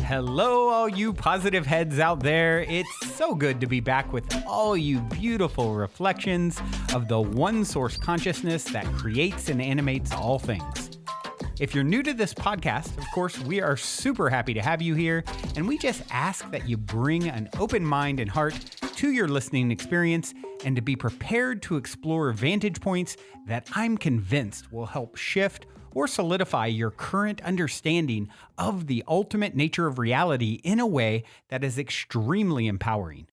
Hello, all you positive heads out there. It's so good to be back with all you beautiful reflections of the one source consciousness that creates and animates all things. If you're new to this podcast, of course, we are super happy to have you here, and we just ask that you bring an open mind and heart to your listening experience and to be prepared to explore vantage points that I'm convinced will help shift or solidify your current understanding of the ultimate nature of reality in a way that is extremely empowering.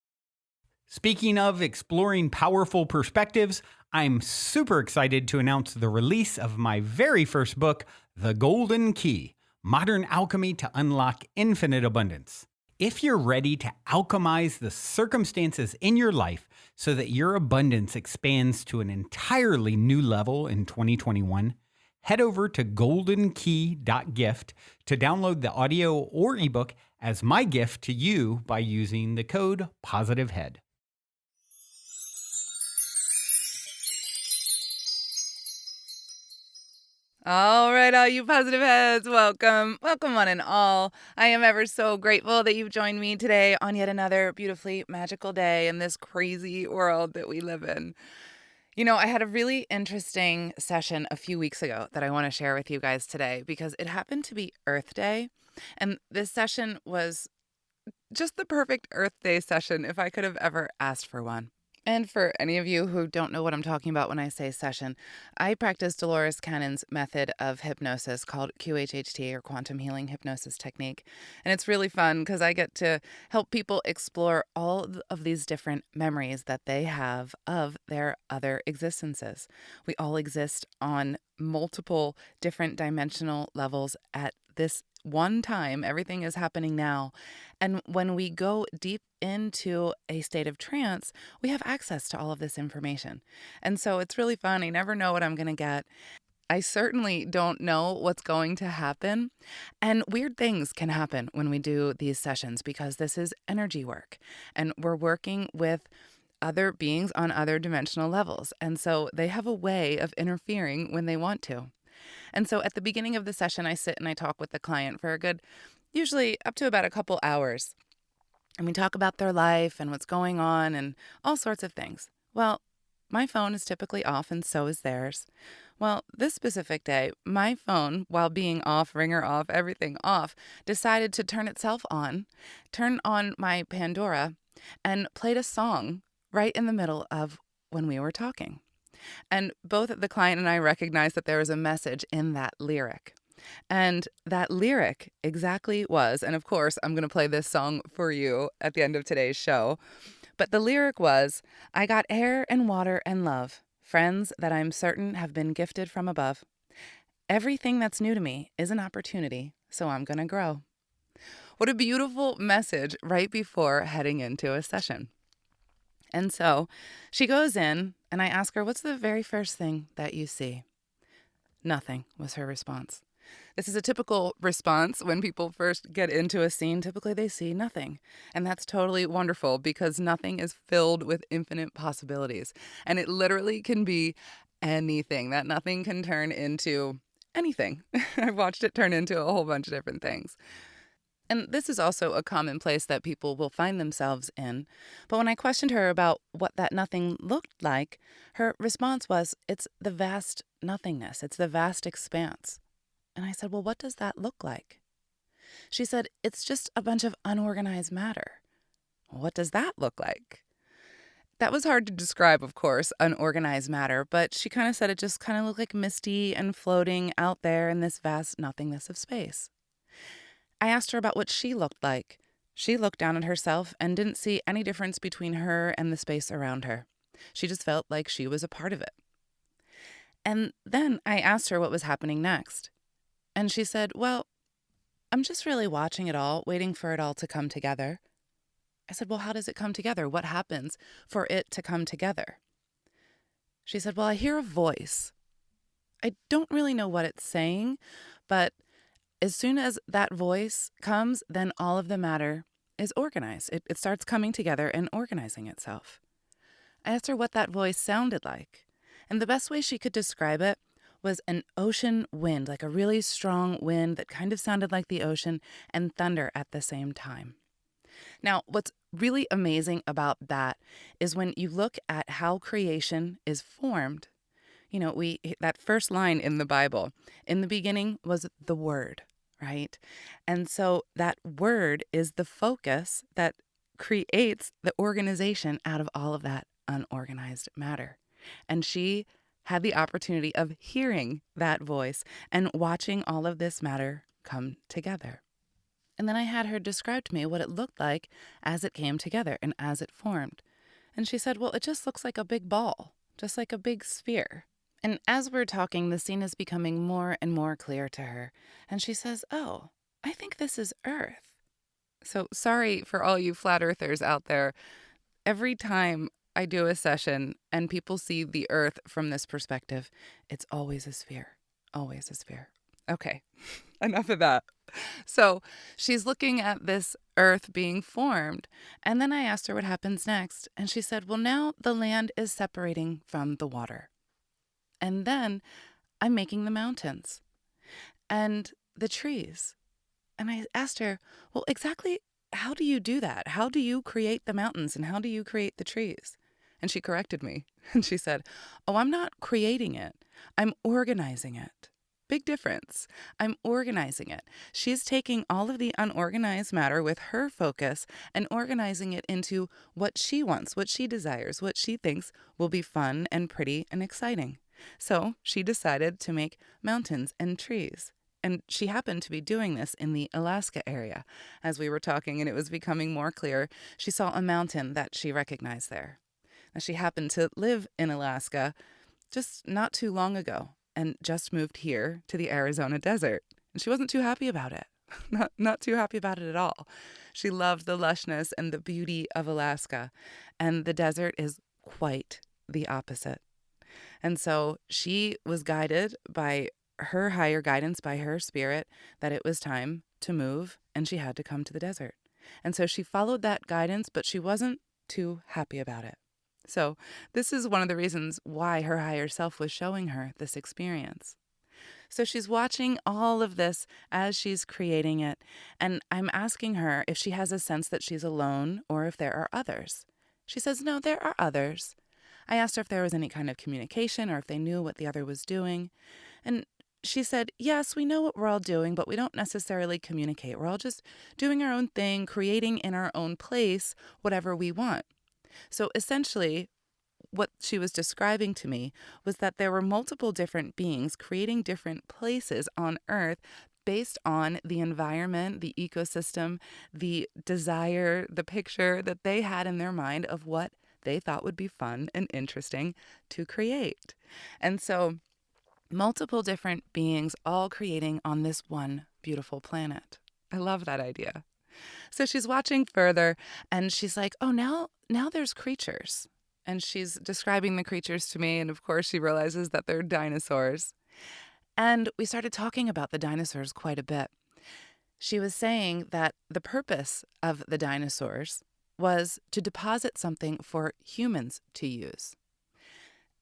Speaking of exploring powerful perspectives, I'm super excited to announce the release of my very first book, The Golden Key: Modern Alchemy to Unlock Infinite Abundance. If you're ready to alchemize the circumstances in your life so that your abundance expands to an entirely new level in 2021, head over to goldenkey.gift to download the audio or ebook as my gift to you by using the code POSITIVEHEAD. All right, all you positive heads, welcome. Welcome one and all. I am ever so grateful that you've joined me today on yet another beautifully magical day in this crazy world that we live in. You know, I had a really interesting session a few weeks ago that I want to share with you guys today because it happened to be Earth Day. And this session was just the perfect Earth Day session if I could have ever asked for one. And for any of you who don't know what I'm talking about when I say session, I practice Dolores Cannon's method of hypnosis called QHHT, or quantum healing hypnosis technique. And it's really fun because I get to help people explore all of these different memories that they have of their other existences. We all exist on multiple different dimensional levels at this one time. Everything is happening now. And when we go deep into a state of trance, we have access to all of this information. And so it's really fun. I never know what I'm going to get. I certainly don't know what's going to happen. And weird things can happen when we do these sessions because this is energy work. And we're working with other beings on other dimensional levels. And so they have a way of interfering when they want to. And so at the beginning of the session, I sit and I talk with the client for a good, usually up to about a couple hours. And we talk about their life and what's going on and all sorts of things. Well, my phone is typically off and so is theirs. Well, this specific day, my phone, while being off, ringer off, everything off, decided to turn itself on, turn on my Pandora, and played a song right in the middle of when we were talking. And both the client and I recognized that there was a message in that lyric. And that lyric exactly was, and of course, I'm going to play this song for you at the end of today's show. But the lyric was, I got air and water and love, friends that I'm certain have been gifted from above. Everything that's new to me is an opportunity, so I'm going to grow. What a beautiful message right before heading into a session. And so she goes in and I ask her, what's the very first thing that you see? Nothing was her response. This is a typical response when people first get into a scene. Typically they see nothing. And that's totally wonderful because nothing is filled with infinite possibilities. And it literally can be anything. That nothing can turn into anything. I've watched it turn into a whole bunch of different things. And this is also a common place that people will find themselves in. But when I questioned her about what that nothing looked like, her response was, it's the vast nothingness. It's the vast expanse. And I said, well, what does that look like? She said, it's just a bunch of unorganized matter. What does that look like? That was hard to describe, of course, unorganized matter, but she kind of said it just kind of looked like misty and floating out there in this vast nothingness of space. I asked her about what she looked like. She looked down at herself and didn't see any difference between her and the space around her. She just felt like she was a part of it. And then I asked her what was happening next. And she said, well, I'm just really watching it all, waiting for it all to come together. I said, well, how does it come together? What happens for it to come together? She said, well, I hear a voice. I don't really know what it's saying, but as soon as that voice comes, then all of the matter is organized. It starts coming together and organizing itself. I asked her what that voice sounded like. And the best way she could describe it was an ocean wind, like a really strong wind that kind of sounded like the ocean, and thunder at the same time. Now, what's really amazing about that is when you look at how creation is formed. That first line in the Bible, in the beginning was the Word, right? And so that Word is the focus that creates the organization out of all of that unorganized matter. And she had the opportunity of hearing that voice and watching all of this matter come together. And then I had her describe to me what it looked like as it came together and as it formed. And she said, well, it just looks like a big ball, just like a big sphere. And as we're talking, the scene is becoming more and more clear to her. And she says, oh, I think this is Earth. So sorry for all you flat earthers out there. Every time I do a session and people see the Earth from this perspective, it's always a sphere, always a sphere. Okay, enough of that. So she's looking at this Earth being formed. And then I asked her what happens next. And she said, well, now the land is separating from the water. And then I'm making the mountains and the trees. And I asked her, well, exactly how do you do that? How do you create the mountains and how do you create the trees? And she corrected me. And she said, oh, I'm not creating it. I'm organizing it. Big difference. I'm organizing it. She's taking all of the unorganized matter with her focus and organizing it into what she wants, what she desires, what she thinks will be fun and pretty and exciting. So she decided to make mountains and trees. And she happened to be doing this in the Alaska area. As we were talking and it was becoming more clear, she saw a mountain that she recognized there. Now, she happened to live in Alaska just not too long ago and just moved here to the Arizona desert. And she wasn't too happy about it. Not too happy about it at all. She loved the lushness and the beauty of Alaska. And the desert is quite the opposite. And so she was guided by her higher guidance, by her spirit, that it was time to move and she had to come to the desert. And so she followed that guidance, but she wasn't too happy about it. So this is one of the reasons why her higher self was showing her this experience. So she's watching all of this as she's creating it. And I'm asking her if she has a sense that she's alone or if there are others. She says, no, there are others. I asked her if there was any kind of communication or if they knew what the other was doing. And she said, yes, we know what we're all doing, but we don't necessarily communicate. We're all just doing our own thing, creating in our own place whatever we want. So essentially, what she was describing to me was that there were multiple different beings creating different places on Earth based on the environment, the ecosystem, the desire, the picture that they had in their mind of what they thought would be fun and interesting to create. And so multiple different beings all creating on this one beautiful planet. I love that idea. So she's watching further and she's like, oh, now there's creatures. And she's describing the creatures to me. And of course, she realizes that they're dinosaurs. And we started talking about the dinosaurs quite a bit. She was saying that the purpose of the dinosaurs was to deposit something for humans to use.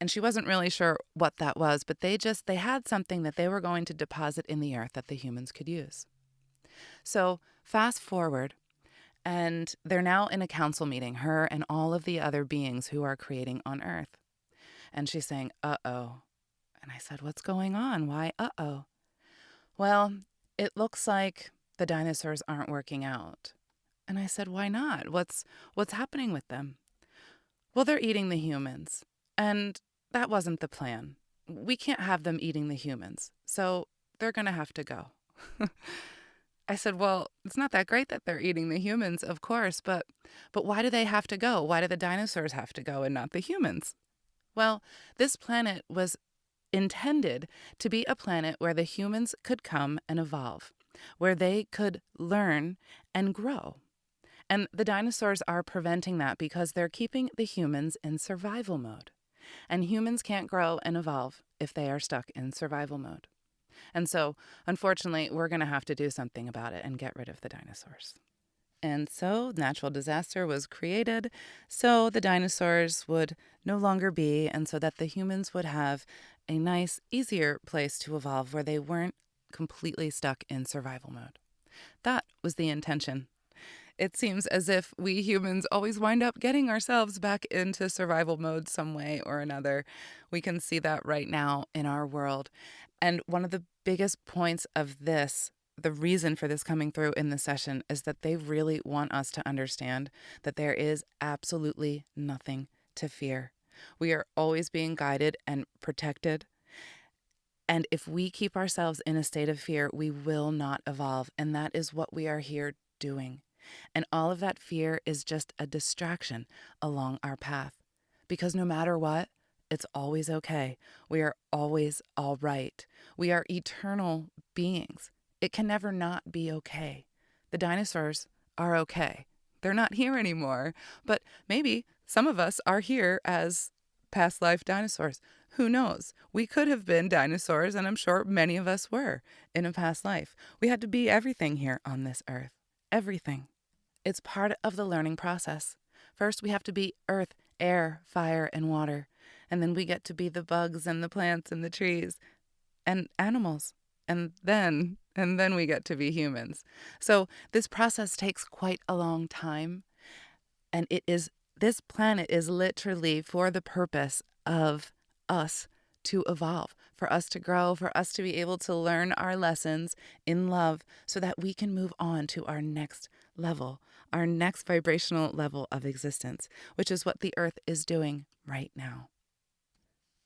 And she wasn't really sure what that was, but they had something that they were going to deposit in the earth that the humans could use. So fast forward, and they're now in a council meeting, her and all of the other beings who are creating on Earth. And she's saying, uh-oh. And I said, what's going on? Why uh-oh? Well, it looks like the dinosaurs aren't working out. And I said, why not? What's happening with them? Well, they're eating the humans. And that wasn't the plan. We can't have them eating the humans. So they're going to have to go. I said, well, it's not that great that they're eating the humans, of course, but why do they have to go? Why do the dinosaurs have to go and not the humans? Well, this planet was intended to be a planet where the humans could come and evolve, where they could learn and grow. And the dinosaurs are preventing that because they're keeping the humans in survival mode. And humans can't grow and evolve if they are stuck in survival mode. And so, unfortunately, we're going to have to do something about it and get rid of the dinosaurs. And so natural disaster was created so the dinosaurs would no longer be, and so that the humans would have a nice, easier place to evolve where they weren't completely stuck in survival mode. That was the intention. It seems as if we humans always wind up getting ourselves back into survival mode some way or another. We can see that right now in our world. And one of the biggest points of this, the reason for this coming through in the session, is that they really want us to understand that there is absolutely nothing to fear. We are always being guided and protected. And if we keep ourselves in a state of fear, we will not evolve. And that is what we are here doing. And all of that fear is just a distraction along our path. Because no matter what, it's always okay. We are always all right. We are eternal beings. It can never not be okay. The dinosaurs are okay. They're not here anymore. But maybe some of us are here as past life dinosaurs. Who knows? We could have been dinosaurs, and I'm sure many of us were in a past life. We had to be everything here on this earth. Everything. It's part of the learning process. First, we have to be earth, air, fire, and water. And then we get to be the bugs and the plants and the trees and animals. And then we get to be humans. So this process takes quite a long time. And this planet is literally for the purpose of us to evolve, for us to grow, for us to be able to learn our lessons in love so that we can move on to our next level, our next vibrational level of existence, which is what the earth is doing right now.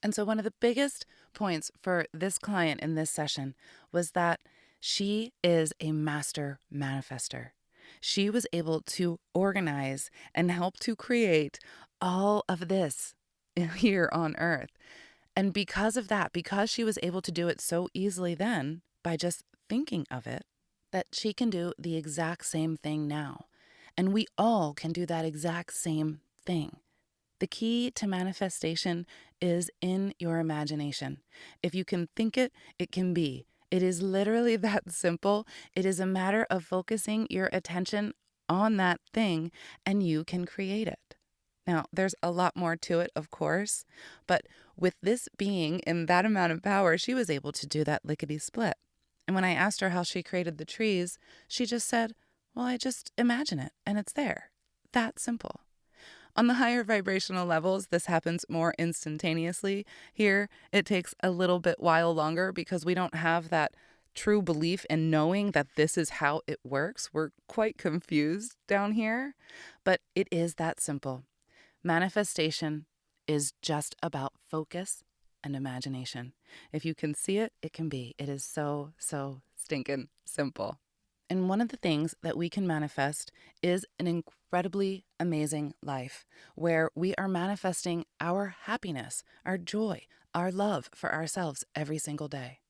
And so one of the biggest points for this client in this session was that she is a master manifester. She was able to organize and help to create all of this here on earth. And because of that, because she was able to do it so easily then by just thinking of it, that she can do the exact same thing now. And we all can do that exact same thing. The key to manifestation is in your imagination. If you can think it, it can be. It is literally that simple. It is a matter of focusing your attention on that thing and you can create it. Now, there's a lot more to it, of course, but with this being in that amount of power, she was able to do that lickety-split. And when I asked her how she created the trees, she just said, well, I just imagine it and it's there. That simple. On the higher vibrational levels, this happens more instantaneously. Here, it takes a little bit while longer because we don't have that true belief in knowing that this is how it works. We're quite confused down here, but it is that simple. Manifestation is just about focus and imagination. If you can see it, it can be. It is so stinking simple. And one of the things that we can manifest is an incredibly amazing life where we are manifesting our happiness, our joy, our love for ourselves every single day.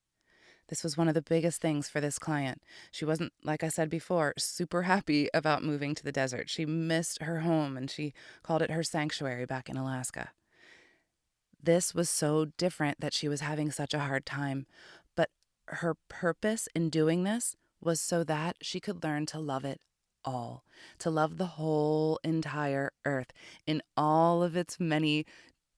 This was one of the biggest things for this client. She wasn't, like I said before, super happy about moving to the desert. She missed her home and she called it her sanctuary back in Alaska. This was so different that she was having such a hard time, but her purpose in doing this was so that she could learn to love it all, to love the whole entire earth in all of its many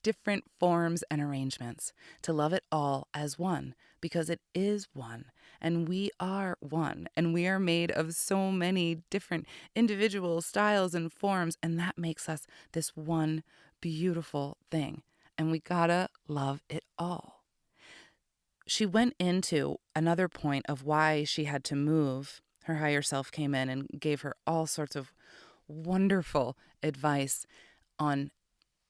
different forms and arrangements, to love it all as one, because it is one, and we are one, and we are made of so many different individual styles and forms, and that makes us this one beautiful thing, and we gotta love it all. She went into another point of why she had to move. Her higher self came in and gave her all sorts of wonderful advice on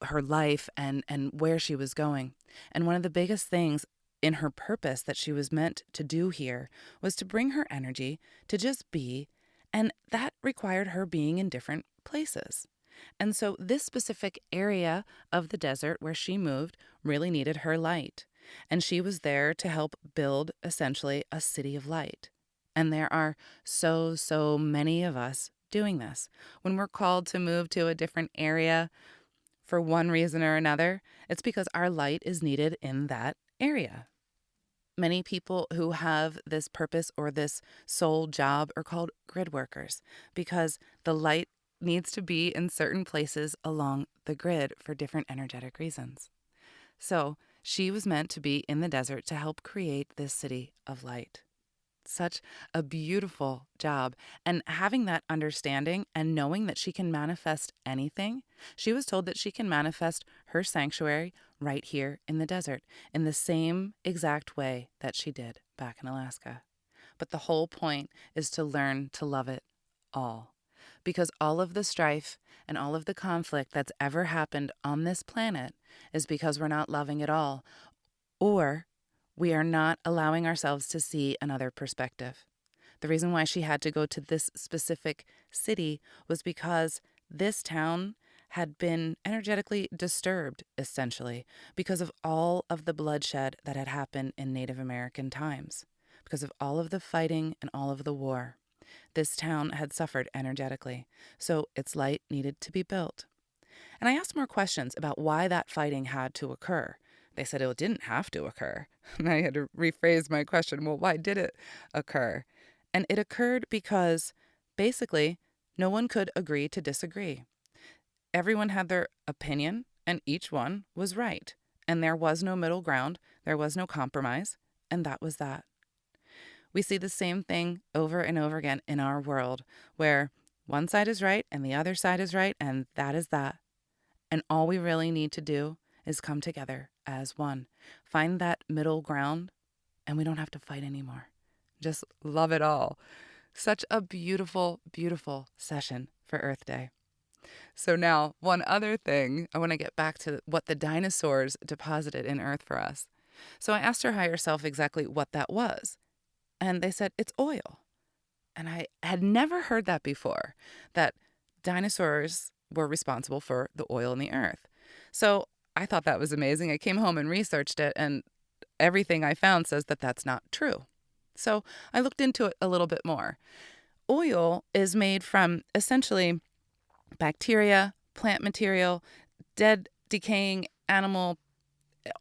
her life and where she was going. And one of the biggest things in her purpose that she was meant to do here was to bring her energy to just be, and that required her being in different places. And so this specific area of the desert where she moved really needed her light. And she was there to help build essentially a city of light. And there are so many of us doing this. When we're called to move to a different area for one reason or another, it's because our light is needed in that area. Many people who have this purpose or this soul job are called grid workers because the light needs to be in certain places along the grid for different energetic reasons. So she was meant to be in the desert to help create this city of light. Such a beautiful job. And having that understanding and knowing that she can manifest anything, she was told that she can manifest her sanctuary right here in the desert in the same exact way that she did back in Alaska. But the whole point is to learn to love it all. Because all of the strife and all of the conflict that's ever happened on this planet is because we're not loving it all, or we are not allowing ourselves to see another perspective. The reason why she had to go to this specific city was because this town had been energetically disturbed, essentially, because of all of the bloodshed that had happened in Native American times, because of all of the fighting and all of the war. This town had suffered energetically, so its light needed to be built. And I asked more questions about why that fighting had to occur. They said it didn't have to occur. And I had to rephrase my question, well, why did it occur? And it occurred because basically no one could agree to disagree. Everyone had their opinion, and each one was right. And there was no middle ground, there was no compromise, and that was that. We see the same thing over and over again in our world, where one side is right and the other side is right, and that is that. And all we really need to do is come together as one. Find that middle ground, and we don't have to fight anymore. Just love it all. Such a beautiful, beautiful session for Earth Day. So now, one other thing, I want to get back to what the dinosaurs deposited in Earth for us. So I asked her higher self exactly what that was. And they said, it's oil. And I had never heard that before, that dinosaurs were responsible for the oil in the earth. So I thought that was amazing. I came home and researched it, and everything I found says that that's not true. So I looked into it a little bit more. Oil is made from essentially bacteria, plant material, dead, decaying animal,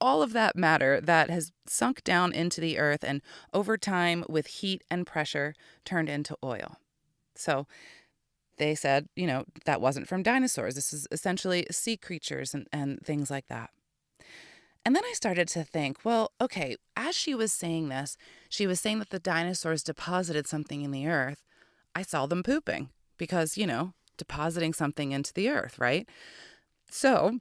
all of that matter that has sunk down into the earth and over time with heat and pressure turned into oil. So they said, that wasn't from dinosaurs. This is essentially sea creatures and things like that. And then I started to think, well, okay, as she was saying this, she was saying that the dinosaurs deposited something in the earth. I saw them pooping because, depositing something into the earth, right? So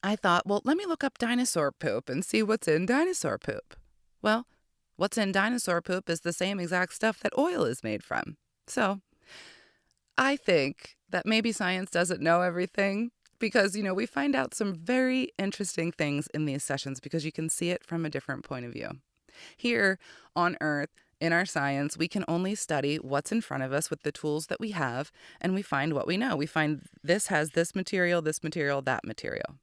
I thought, well, let me look up dinosaur poop and see what's in dinosaur poop. Well, what's in dinosaur poop is the same exact stuff that oil is made from. So I think that maybe science doesn't know everything because, we find out some very interesting things in these sessions because you can see it from a different point of view. Here on Earth, in our science, we can only study what's in front of us with the tools that we have, and we find what we know. We find this has this material, that material.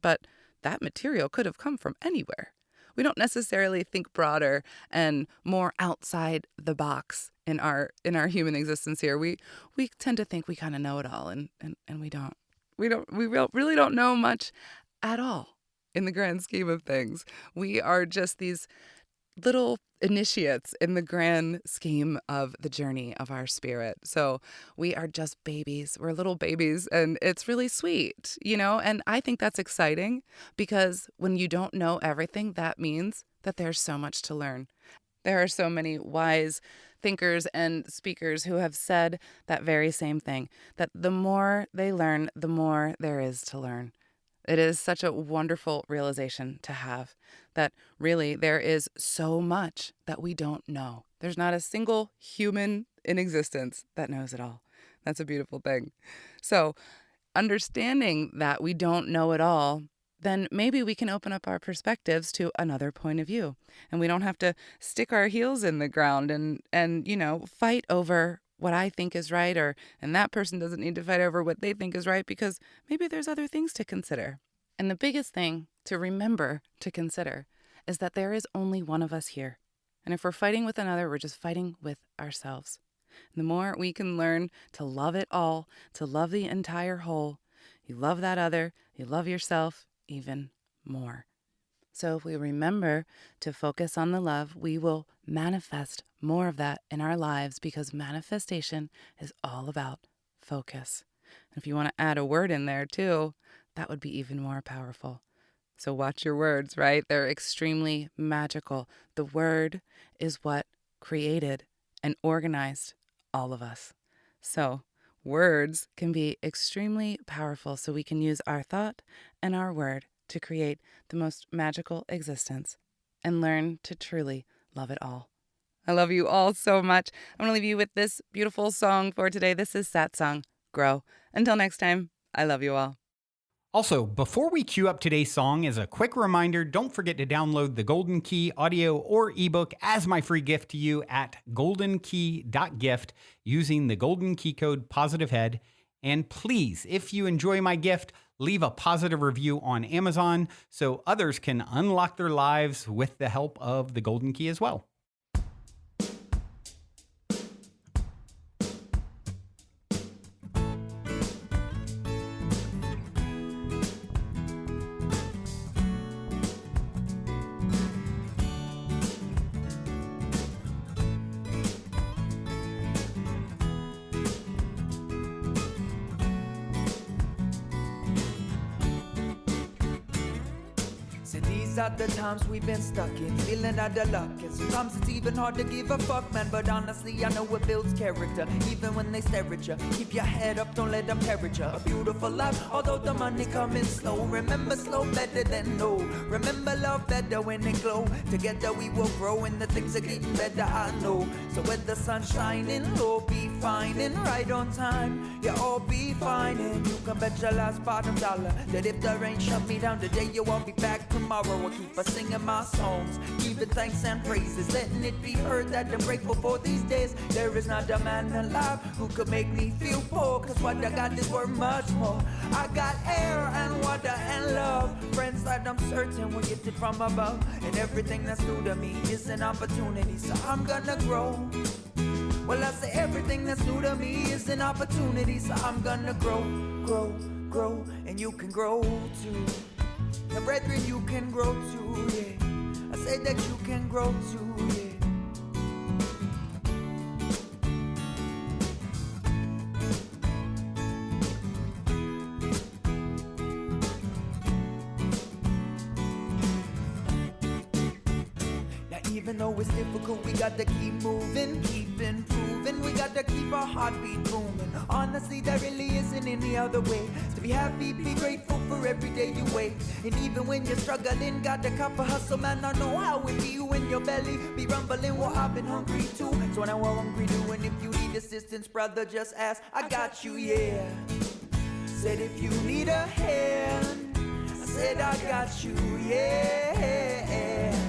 But that material could have come from anywhere. We don't necessarily think broader and more outside the box in our human existence here. We tend to think we kind of know it all, and we don't. We really don't know much at all in the grand scheme of things. We are just these little initiates in the grand scheme of the journey of our spirit. So we are just babies. We're little babies, and it's really sweet, and I think that's exciting because when you don't know everything, that means that there's so much to learn. There are so many wise thinkers and speakers who have said that very same thing, that the more they learn, the more there is to learn. It is such a wonderful realization to have that really there is so much that we don't know. There's not a single human in existence that knows it all. That's a beautiful thing. So understanding that we don't know it all, then maybe we can open up our perspectives to another point of view. And we don't have to stick our heels in the ground and fight over what I think is right, and that person doesn't need to fight over what they think is right because maybe there's other things to consider. And the biggest thing to remember to consider is that there is only one of us here. And if we're fighting with another, we're just fighting with ourselves. And the more we can learn to love it all, to love the entire whole, you love that other, you love yourself even more. So if we remember to focus on the love, we will manifest more of that in our lives, because manifestation is all about focus. And if you want to add a word in there too, that would be even more powerful. So watch your words, right? They're extremely magical. The word is what created and organized all of us. So words can be extremely powerful. So we can use our thought and our word to create the most magical existence and learn to truly love it all. I love you all so much. I'm going to leave you with this beautiful song for today. This is Satsang, Grow. Until next time, I love you all. Also, before we cue up today's song, as a quick reminder, don't forget to download the Golden Key audio or ebook as my free gift to you at goldenkey.gift using the Golden Key code POSITIVEHEAD. And please, if you enjoy my gift, leave a positive review on Amazon so others can unlock their lives with the help of the Golden Key as well. These are the times we've been stuck in, feeling out of luck. And sometimes it's even hard to give a fuck, man. But honestly, I know it builds character, even when they stare at you. Keep your head up, don't let them carry you. A beautiful life, although the money coming slow. Remember, slow better than no. Remember, love better when it glow. Together we will grow, and the things are getting better, I know. So when the sun's shining, low, be fine and right on time. Yeah, all be fine, and you can bet your last bottom dollar that if the rain shut me down today, you won't be back tomorrow. I'll keep on singing my songs, giving thanks and praises, letting it be heard that I'm grateful for these days. There is not a man alive who could make me feel poor, cause what I got is worth much more. I got air and water and love, friends that I'm certain were gifted from above, and everything that's new to me is an opportunity, so I'm gonna grow. Well, I say everything that's new to me is an opportunity, so I'm gonna grow, grow, grow, and you can grow too. Now, brethren, you can grow too, yeah. I say that you can grow too, yeah. Even though it's difficult, we gotta keep moving, keep improving. We gotta keep our heartbeat booming. Honestly, there really isn't any other way. To be happy, be grateful for every day you wake. And even when you're struggling, gotta cop a hustle, man. I know how it be when your belly be rumbling. Well, I've been hungry too, so when I'm hungry too. And if you need assistance, brother, just ask. I got you, yeah. Said if you need a hand, I said I got you, yeah.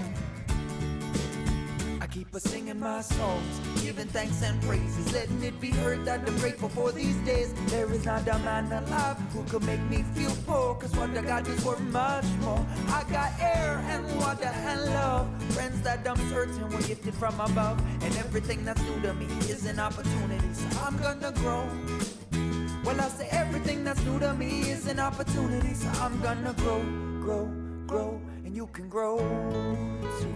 Keep us singing my songs, giving thanks and praises, letting it be heard that I'm grateful for these days. There is not a man alive who could make me feel poor, cause what I got is worth much more. I got air and water and love, friends that I'm certain were gifted from above, and everything that's new to me is an opportunity, so I'm gonna grow. Well, I say everything that's new to me is an opportunity, so I'm gonna grow, grow, grow, and you can grow too.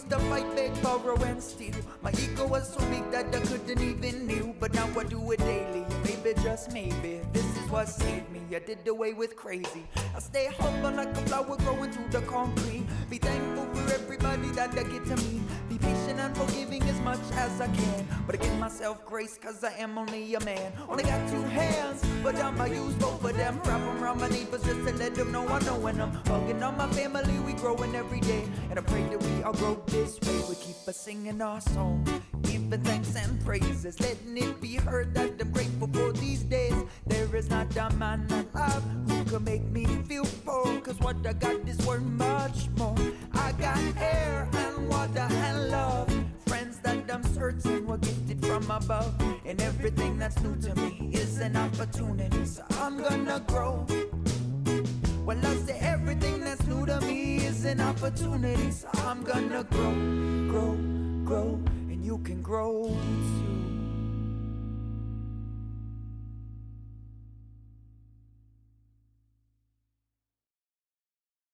To fight, beg, borrow, and steal. My ego was so big that I couldn't even kneel. But now I do it daily, maybe, just maybe. This is what saved me, I did away with crazy. I stay humble like a flower growing through the concrete. Be thankful for everybody that I get to meet. Be patient and forgiving as much as I can. But I give myself grace cause I am only a man. Only got two hands, but I'ma use both of them. Wrap them around my neighbors just to let them know I know when I'm hugging on my family, we growing every day. And I pray that we all grow this way. We keep us singing our song, giving giving thanks and praises, letting it be heard that I'm grateful for these days. There is not a man alive who can make me feel poor, cause what I got is worth much more. I got air and water and love, friends that I'm certain were gifted from above, and everything that's new to me is an opportunity, so I'm gonna grow. Well, I say everything that's new to me is an opportunity, so I'm gonna grow, grow, grow, and you can grow too.